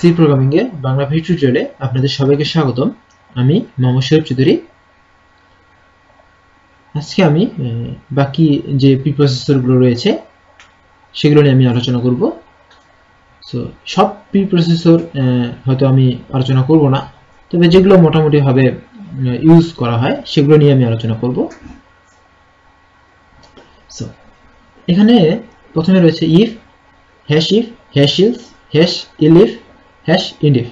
C programming এর Bangla video টিউটোরিয়ালে আপনাদের সবাইকে স্বাগতম। আমি মোহাম্মদ শরীফ চৌধুরী। আজকে আমি বাকি যে প্রিপ্রসেসরগুলো রয়েছে সেগুলো নিয়ে আমি আলোচনা করব। সো সব প্রিপ্রসেসর হয়তো আমি আলোচনা করব না, তবে যেগুলো মোটামুটি ভাবে ইউজ করা হয় সেগুলো নিয়ে আমি আলোচনা করব। সো এখানে প্রথমে রয়েছে if, hash if, hash else, hash elif, hash endif,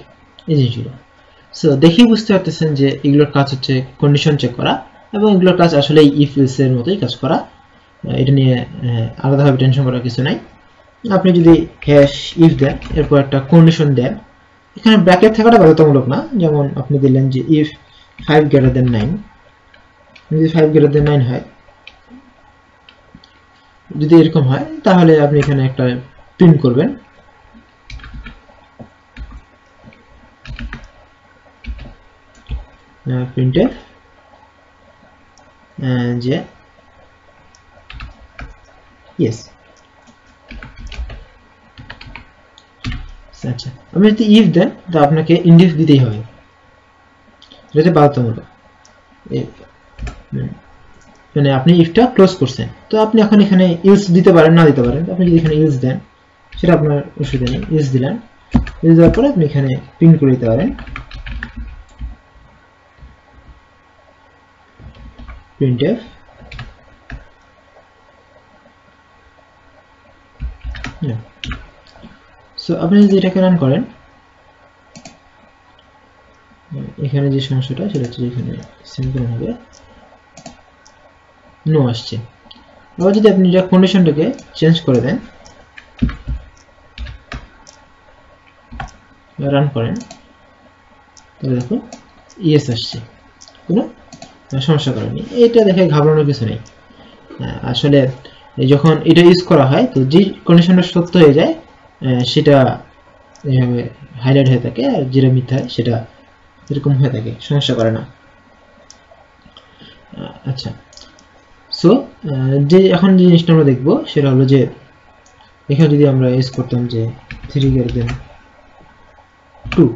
এই জিনিসগুলো। সো দেখেই বুঝতে পারতেছেন যে এগুলোর কাজ হচ্ছে কন্ডিশন চেক করা, এবং এগুলোর কাজ আসলে ইফ ইলস এর মতোই কাজ করা। এটা নিয়ে আলাদাভাবে টেনশন করার কিছু নাই। আপনি যদি হ্যাশ ইফ দেন, এরপর একটা কন্ডিশন দেন, এখানে ব্র্যাকেট থাকাটা বাধ্যতামূলক না। যেমন আপনি দিলেন যে ইফ 5 গ্রেটার দেন 9, যদি 5 গ্রেটার দেন 9 হয়, যদি এরকম হয় তাহলে আপনি এখানে একটা প্রিন্ট করবেন printf যে yes। আচ্ছা, আপনি যদি ইফ দেন তো আপনাকে ইন্ডিফ দিতেই হবে, এটা বাধ্যতামূলক। মানে আপনি ইফটা ক্লোজ করছেন, তো আপনি এখন এখানে ইলস দিতে পারেন, না দিতে পারেন। আপনি যদি এখানে ইলস দেন সেটা আপনার অসুবিধা নেই। ইলস দিলেন, ইলস দেওয়ার পরে আপনি এখানে প্রিন্ট করে দিতে পারেন printf সো আপনি যদি এটাকে রান করেন, এখানে যে সমস্যাটা সেটা হচ্ছে এখানে সেমিকোলন হবে, নো আসছে। আবার যদি আপনি এটা কন্ডিশনটাকে চেঞ্জ করে দেন, রান করেন, তাহলে দেখুন ইয়েস আসছে, কোনো সমস্যা করেনি। এটা দেখে ঘাবড়ানোর কিছু নেই। আসলে যখন এটা ইউজ করা হয়, তো যে কন্ডিশনটা সত্য হয়ে যায় সেটা এইভাবে হাইলাইট হয়ে থাকে, আর যেটা মিথ্যা হয় সেটা এরকম হয়ে থাকে, সমস্যা করে না। আচ্ছা, সো যে এখন যে জিনিসটা আমরা দেখবো সেটা হলো যে এখানে যদি আমরা ইউজ করতাম যে 3 গ্রেটার দেন 2,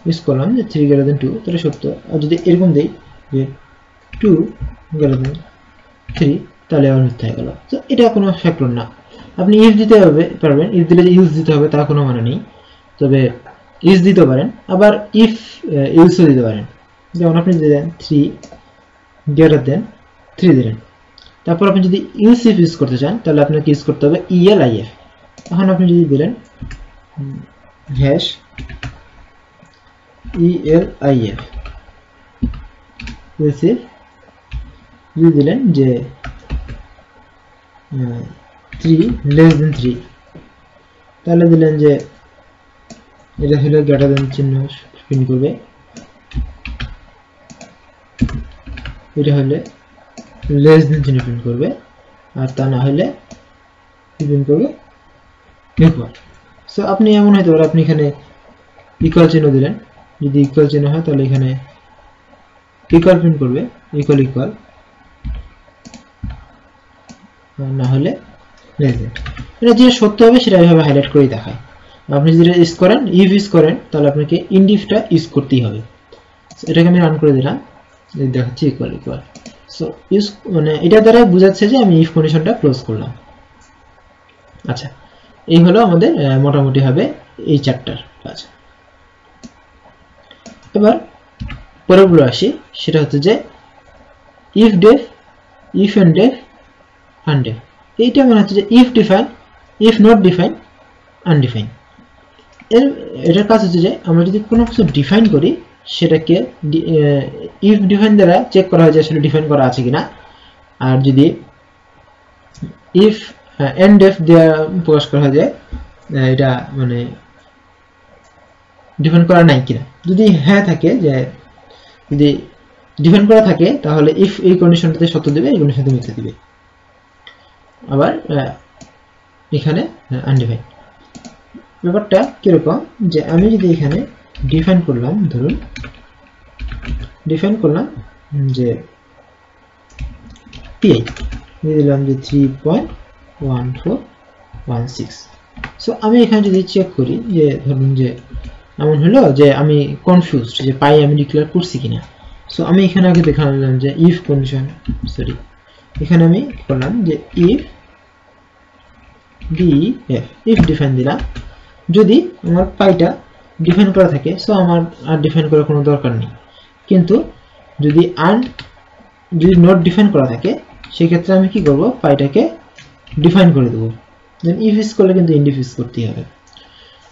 ইউজ করলাম যে 3 গ্রেটার দেন 2, তাহলে সত্য। আর যদি এরকম দেই যে 2 গ্রেটার দেন 3, তাহলে আবার মিথ্যা হয়ে গেল। তো এটা কোনো ফ্যাক্টর না। আপনি ইফ দিতে পারবেন, ইফ দিলে যে ইউজ দিতে হবে তা কোনো মানে নেই, তবে ইউজ দিতে পারেন। আবার ইফ ইউজও দিতে পারেন। যেমন আপনি যদি দেন 3 গ্রেটার দেন 3 দিলেন, তারপর আপনি যদি ইউজ ইফ ইউজ করতে চান তাহলে আপনাকে ইউজ করতে হবে ELIF। এখন আপনি যদি দিলেন হ্যাশ ELIF ইউজ ইফ, যদি দিলেন যে 3 লেস দেন 3, তাহলে দিলেন যে এটা হলো গ্রেটার দেন চিহ্ন প্রিন্ট করবে, এটা হলে লেস দেন চিহ্ন প্রিন্ট করবে, আর তা না হলে প্রিন্ট করবে ইকুয়াল। সো আপনি এমন হতে পারে আপনি এখানে ইকুয়াল চিহ্ন দিলেন, যদি ইকুয়াল চিহ্ন হয় তাহলে এখানে ইকুয়াল প্রিন্ট করবে, ইকুয়াল ইকুয়াল, না হলে লেস দেন। এটা যে সত্য হবে সেটা এইভাবে হাইলাইট করে দেখায়। আপনি যদি ইউজ করেন, ইফ ইউজ করেন, তাহলে আপনাকে ইন্ডিফটা ইউজ করতেই হবে। এটাকে আমি রান করে দিলাম, দেখাচ্ছি ইকুয়াল ইকুয়াল। সো ইউজ মানে এটা দ্বারা বোঝাচ্ছে যে আমি ইফ কন্ডিশনটা ক্লোজ করলাম। আচ্ছা, এই হলো আমাদের মোটামুটি ভাবে এই চ্যাপ্টার কাজ। এবার পরেরগুলো আসি, সেটা হচ্ছে যে if def, if end def, undef. এইটা মানে হচ্ছে যে if define, if not define, undefine. এটার কাজ হচ্ছে যে আমরা যদি কোনো কিছু ডিফাইন করি সেটাকে ইফ ডিফাইন দ্বারা চেক করা হয় যে আসলে ডিফাইন করা আছে কিনা, আর যদি ইফ এন্ড ডেফ দিয়ে প্রকাশ করা হয় যে এটা মানে ডিফাইন করা নাই কিনা। যদি হ্যাঁ থাকে, যে যদি ডিফাইন করা থাকে, তাহলে ইফ এই কন্ডিশনটাতে সত্য দেবে, এই কন্ডিশনটাতে মিথ্যা দিবে। আবার এখানে আনডিফাইন। ব্যাপারটা কিরকম, যে আমি যদি এখানে ডিফাইন করলাম, ধরুন ডিফাইন করলাম যে PI, দিয়ে দিলাম যে 3.1416, সো আমি এখানে যদি চেক করি যে ধরুন যে এমন হলো যে আমি কনফিউজড যে পাই আমি ডিক্লেয়ার করছি কিনা। সো আমি এখানে আগে দেখালাম যে ইফ কন্ডিশন, সরি এখানে আমি করলাম যে ইফ ডিএফ, ইফ ডিফাইন দিলাম যদি আমার পাইটা ডিফাইন করা থাকে, সো আমার আর ডিফাইন করার কোনো দরকার নেই। কিন্তু যদি নট ডিফাইন করা থাকে সেই ক্ষেত্রে আমি কি করব, পাইটাকে ডিফাইন করে দেব। দেন ইফ ইজ করলে কিন্তু ইন্ডিফ ইউজ করতেই হবে।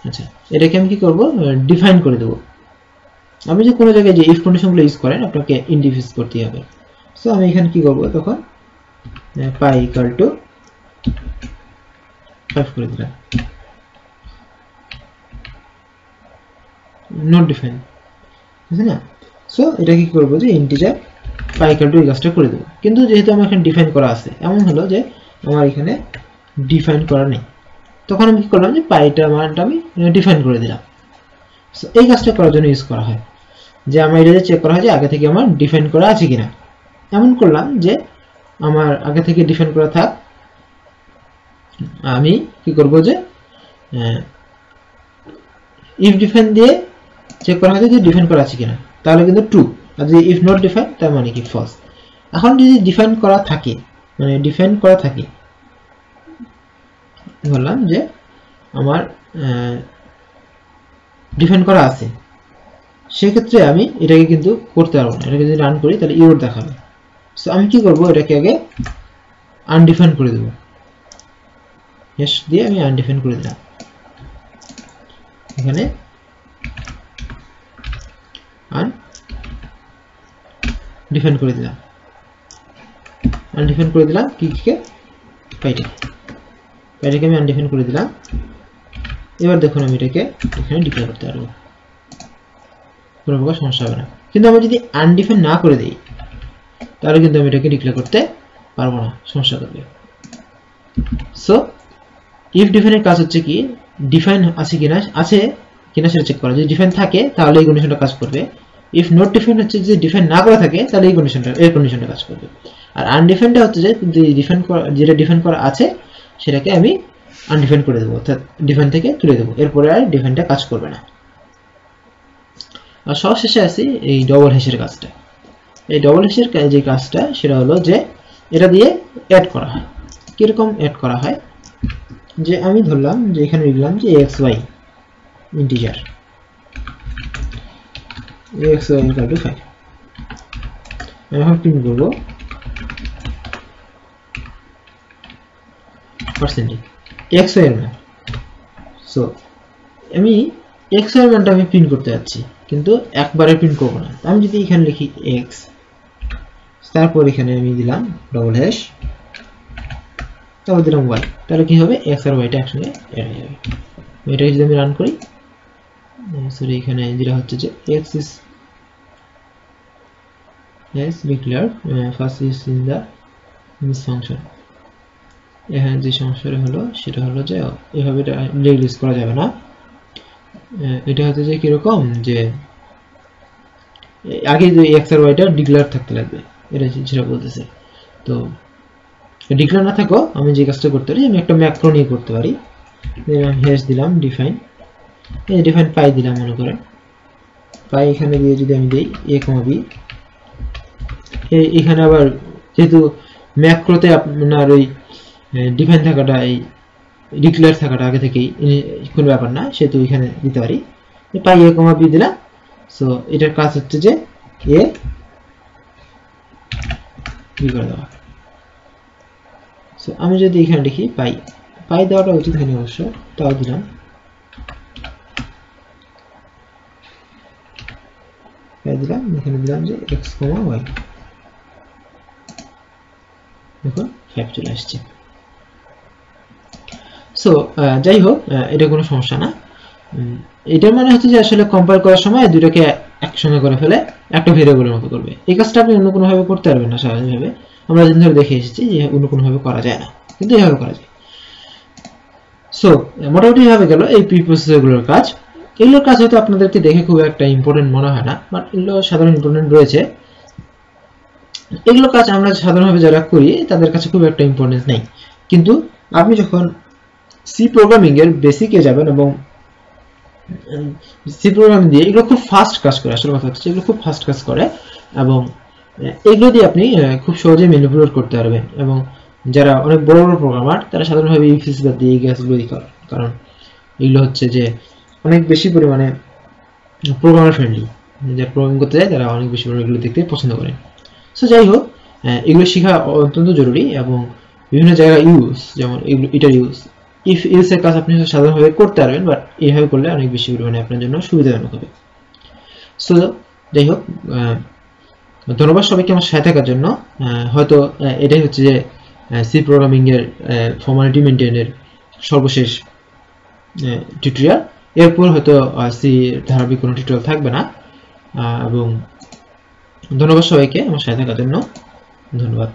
আচ্ছা, এটাকে আমি কি করব, ডিফাইন করে দেব। আপনি যে কোনো জায়গায় যে ইফ কন্ডিশনগুলো ইউজ করেন আপনাকে ইন্ডিফ ইউজ করতেই হবে। সো আমি এখানে কি করব, তখন পাই ইকুয়াল টু 5 করে দিলাম, নট ডিফাইন, বুঝছেন না? সো এটা কি করব যে ইন্টিজার পাই ইকুয়াল টু এই কাজটা করে দেব। কিন্তু যেহেতু আমার এখানে ডিফাইন করা আছে, এমন হলো যে আমার এখানে ডিফাইন করা নেই, তখন আমি কি করলাম যে পাইটা মানটা আমি ডিফাইন করে দিলাম। সো এই কাজটা করার জন্য ইউজ করা হয় যে আমার এটা চেক করা হয় যে আগে থেকে আমার ডিফাইন করা আছে কিনা। এমন করলাম যে আমার আগে থেকে ডিফাইন করা থাক, আমি কি করব যে ইফ ডিফাইন দিয়ে চেক করা হয় যে ডিফাইন করা আছে কিনা, তাহলে কিন্তু ট্রু। আর যদি ইফ নট ডিফাইন তার মানে কি ফলস। এখন যদি ডিফাইন করা থাকে, মানে ডিফাইন করা থাকে, বললাম যে আমার ডিফাইন করা আছে, সেক্ষেত্রে আমি এটাকে কিন্তু করতে পারবো না। এটাকে যদি রান করি তাহলে ইউর দেখাবে। সো আমি কি করব, এটাকে আগে আনডিফাইন করে দেব, হ্যাশ দিয়ে আমি আনডিফাইন করে দিলাম। এখানে আনডিফাইন করে দিলাম, আনডিফাইন করে দিলাম কি পাইটাকে আমি আনডিফাইন করে দিলাম। এবার দেখুন আমি এটাকে এখানে ডিক্লেয়ার করতে পারবো, কোনো প্রকার সমস্যা হবে না। কিন্তু আমি যদি আনডিফাইন না করে দিই তাহলে কিন্তু আমি এটাকে ডিক্লেয়ার করতে পারবো না, সমস্যা করবে। সো ইফ ডিফাইনের কাজ হচ্ছে কি, ডিফাইন আছে কিনা সেটা চেক করা। যদি ডিফাইন থাকে তাহলে এই কন্ডিশনটা কাজ করবে। ইফ নট ডিফাইন হচ্ছে যে ডিফাইন না করা থাকে তাহলে এই কন্ডিশনটা কাজ করবে। আর আনডিফাইনটা হচ্ছে যে যেটা ডিফাইন করা আছে সেটাকে আমি আনডিফাইন করে দেবো, অর্থাৎ ডিফাইন থেকে তুলে দেবো, এরপরে আর ডিফাইনটা কাজ করবে না। আর সবশেষে আছে এই ডবল হ্যাশের কাজটা। এই ডবল হ্যাশের যে কাজটা সেটা হলো যে এটা দিয়ে অ্যাড করা হয়। কিরকম অ্যাড করা হয়, যে আমি ধরলাম যে এখানে লিখলাম যে xy integer xy equal to 5, আমি এখন প্রিন্ট করব পার্সেন্টেজ xy এর মান। সো আমি xy এর মানটা আমি প্রিন্ট করতে যাচ্ছি, কিন্তু একবারে প্রিন্ট করব না। আমি যদি এখানে লিখি x, তারপর এখানে আমি দিলাম ডবল হ্যাশ, তারপর দিলাম y, তাহলে কি হবে, x আর y টা একসঙ্গে অ্যাড হয়ে যাবে। এটাকে যদি আমি রান করি, সরি এখানে যেটা হচ্ছে যে x is declared first is in the this function। এখানে যে সমস্যাটা হলো সেটা হলো যে এভাবে এটা রিলিজ করা যাবে না। এটা হচ্ছে যে কিরকম, যে আগে যে x আর y টা ডিক্লেয়ার থাকতে লাগবে, এটা যেটা বলতেছে। তো ডিক্লেয়ার না থাকো আমি যে কাজটা করতে পারি, আমি একটা ম্যাক্রো নিয়ে করতে পারি। হ্যাশ দিলাম ডিফাইন, এই ডিফাইন পাই দিলাম, মনে করেন পাই এখানে দিয়ে যদি আমি দিই a, b, এখানে আবার যেহেতু ম্যাক্রোতে আপনার ওই ডিফাইন থাকাটা, এই ডিক্লেয়ার থাকাটা আগে থেকেই কোনো ব্যাপার না, সেহেতু এখানে দিতে পারি পাই a, b দিলাম। সো এটার কাজ হচ্ছে যে a b করে দেওয়া। সো আমি যদি এখানে লিখি পাই দেওয়াটা উচিত হয়নি অবশ্য, তাও দিলাম, এখানে দিলাম যে x, y, দেখুন 5 চলে আসছে। সো যাই হোক, এটা কোনো সমস্যা না। এটার মানে হচ্ছে যে আসলে কম্পাইল করার সময় দুটোকে একসঙ্গে করে ফেলে একটা ভেরিয়েবলের মতো করবে। এই কাজটা আপনি অন্য কোনোভাবে করতে পারবেন না স্বাভাবিকভাবে, আমরা দিন ধরে দেখে এসেছি যে অন্য কোনোভাবে করা যায় না, কিন্তু এইভাবে করা যায়। সো মোটামুটি ভাবে গেল এই প্রি প্রসেসরগুলোর কাজ। এগুলোর কাজ হয়তো আপনাদেরকে দেখে খুব একটা ইম্পর্টেন্ট মনে হয় না, বাট এগুলো সাধারণ ইম্পর্টেন্ট রয়েছে। এগুলো কাজ আমরা সাধারণভাবে যারা করি তাদের কাছে খুব একটা ইম্পর্টেন্স নেই, কিন্তু আপনি যখন সি প্রোগ্রামিং এর বেসিকে যাবেন এবং সি প্রোগ্রামিং দিয়ে এগুলো খুব ফাস্ট কাজ করে, আসলে কথা হচ্ছে এগুলো খুব ফাস্ট কাজ করে এবং এগুলো দিয়ে আপনি খুব সহজে ম্যানিপুলেট করতে পারবেন। এবং যারা অনেক বড় বড় প্রোগ্রামার তারা সাধারণভাবে ইফ এলস বাদ দিয়ে গ্যাসগুলোই করে, কারণ এগুলো হচ্ছে যে অনেক বেশি পরিমাণে প্রোগ্রামার ফ্রেন্ডলি, যারা প্রোগ্রামিং করতে যায় তারা অনেক বেশি পরিমাণে এগুলো দেখতে পছন্দ করে। সো যাই হোক, এগুলো শেখা অত্যন্ত জরুরি এবং বিভিন্ন জায়গায় ইউজ, যেমন এটার ইউজ ইফ এলস এর কাজ আপনি সাধারণভাবে করতে পারবেন, বাট এইভাবে করলে অনেক বেশি পরিমাণে আপনার জন্য সুবিধাজনক হবে। সো যাই হোক, ধন্যবাদ সবাইকে আমার সাথে থাকার জন্য। হয়তো এটাই হচ্ছে যে সি প্রোগ্রামিং এর ফর্মালিটি মেইনটেইনের সর্বশেষ টিউটোরিয়াল। এরপর হয়তো সি ধারাবাহিক কোনো টিউটোরিয়াল থাকবে না। এবং ধন্যবাদ সবাইকে আমার সাথে থাকার জন্য। ধন্যবাদ।